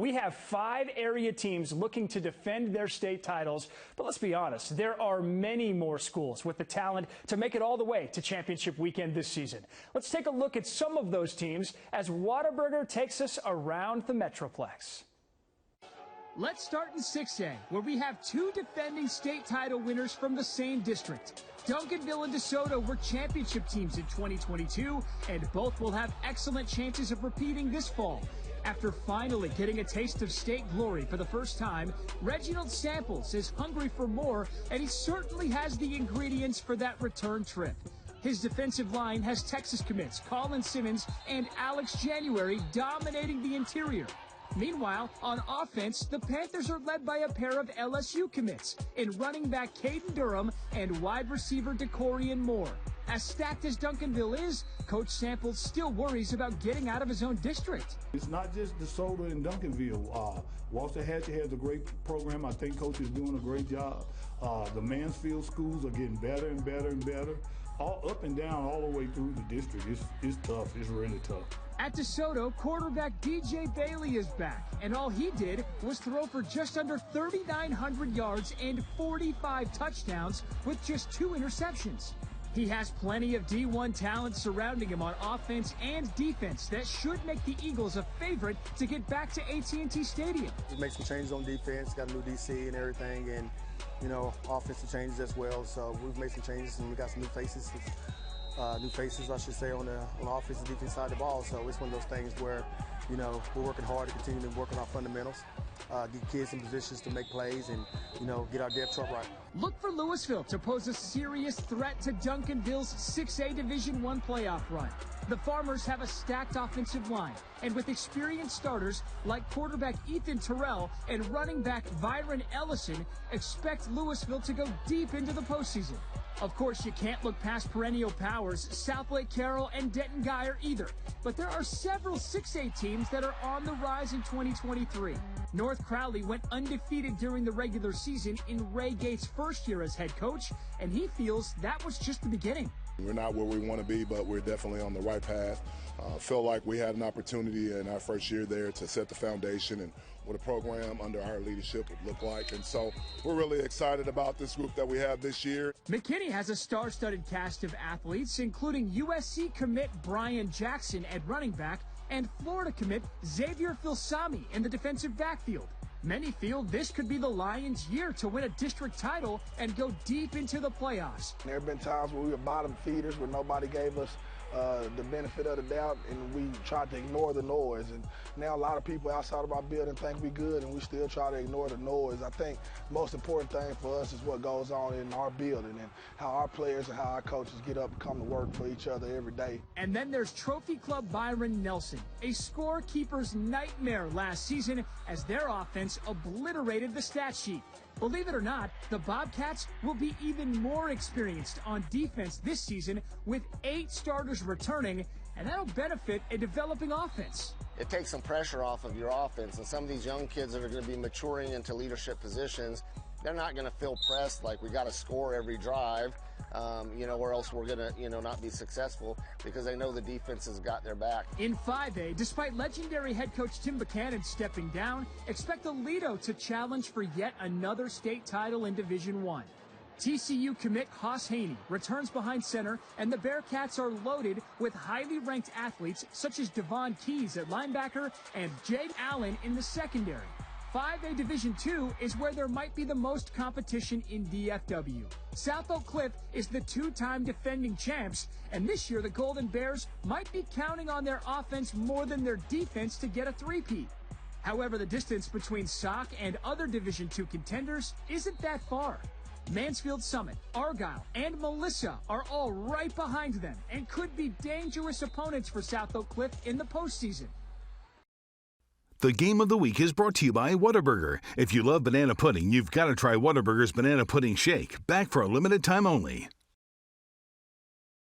we have 5 area teams looking to defend their state titles. But let's be honest, there are many more schools with the talent to make it all the way to championship weekend this season. Let's take a look at some of those teams as Whataburger takes us around the Metroplex. Let's start in 6A, where we have 2 defending state title winners from the same district. Duncanville and DeSoto were championship teams in 2022, and both will have excellent chances of repeating this fall. After finally getting a taste of state glory for the first time, Reginald Samples is hungry for more, and he certainly has the ingredients for that return trip. His defensive line has Texas commits Colin, Simmons, and Alex January dominating the interior. Meanwhile, on offense, the Panthers are led by a pair of LSU commits in running back Caden Durham and wide receiver Dakorien Moore. As stacked as Duncanville is, Coach Samples still worries about getting out of his own district. It's not just DeSoto and Duncanville. Waxahachie has a great program. I think Coach is doing a great job. The Mansfield schools are getting better and better and better. All up and down, all the way through the district. It's tough. It's really tough. At DeSoto, quarterback DJ Bailey is back, and all he did was throw for just under 3,900 yards and 45 touchdowns with just 2 interceptions. He has plenty of D1 talent surrounding him on offense and defense that should make the Eagles a favorite to get back to AT&T Stadium. We made some changes on defense, got a new DC and everything, and offensive changes as well. So we've made some changes, and we got some new faces, I should say, on the offense and defense side of the ball. So it's one of those things where, we're working hard to continue to work on our fundamentals, get kids in positions to make plays, and, get our depth chart right. Look for Louisville to pose a serious threat to Duncanville's 6A Division I playoff run. The Farmers have a stacked offensive line, and with experienced starters like quarterback Ethan Terrell and running back Byron Ellison, expect Louisville to go deep into the postseason. Of course, you can't look past perennial powers South Lake Carroll and Denton Guyer either, but there are several 6A teams that are on the rise in 2023. North Crowley went undefeated during the regular season in Ray Gates' first year as head coach, and he feels that was just the beginning. We're not where we want to be, but we're definitely on the right path. Felt like we had an opportunity in our first year there to set the foundation and what a program under our leadership would look like. And so we're really excited about this group that we have this year. McKinney has a star-studded cast of athletes, including USC commit Brian Jackson at running back and Florida commit Xavier Filsami in the defensive backfield. Many feel this could be the Lions' year to win a district title and go deep into the playoffs. There have been times where we were bottom feeders where nobody gave us the benefit of the doubt, and we tried to ignore the noise. And now a lot of people outside of our building think we good, and we still try to ignore the noise. I think the most important thing for us is what goes on in our building and how our players and how our coaches get up and come to work for each other every day. And then there's Trophy Club Byron Nelson, a scorekeeper's nightmare last season as their offense obliterated the stat sheet. Believe it or not, the Bobcats will be even more experienced on defense this season with 8 starters returning, and that'll benefit a developing offense. It takes some pressure off of your offense, and some of these young kids that are going to be maturing into leadership positions, they're not going to feel pressed like we got to score every drive, or else we're going to, not be successful, because they know the defense has got their back. In 5A, despite legendary head coach Tim Buchanan stepping down, expect Aledo to challenge for yet another state title in Division I. TCU commit Haas Haney returns behind center, and the Bearcats are loaded with highly ranked athletes such as Devon Keys at linebacker and Jade Allen in the secondary. 5A Division II is where there might be the most competition in DFW. South Oak Cliff is the 2-time defending champs, and this year the Golden Bears might be counting on their offense more than their defense to get a three-peat. However, the distance between SOC and other Division II contenders isn't that far. Mansfield Summit, Argyle, and Melissa are all right behind them and could be dangerous opponents for South Oak Cliff in the postseason. The Game of the Week is brought to you by Whataburger. If you love banana pudding, you've got to try Whataburger's Banana Pudding Shake, back for a limited time only.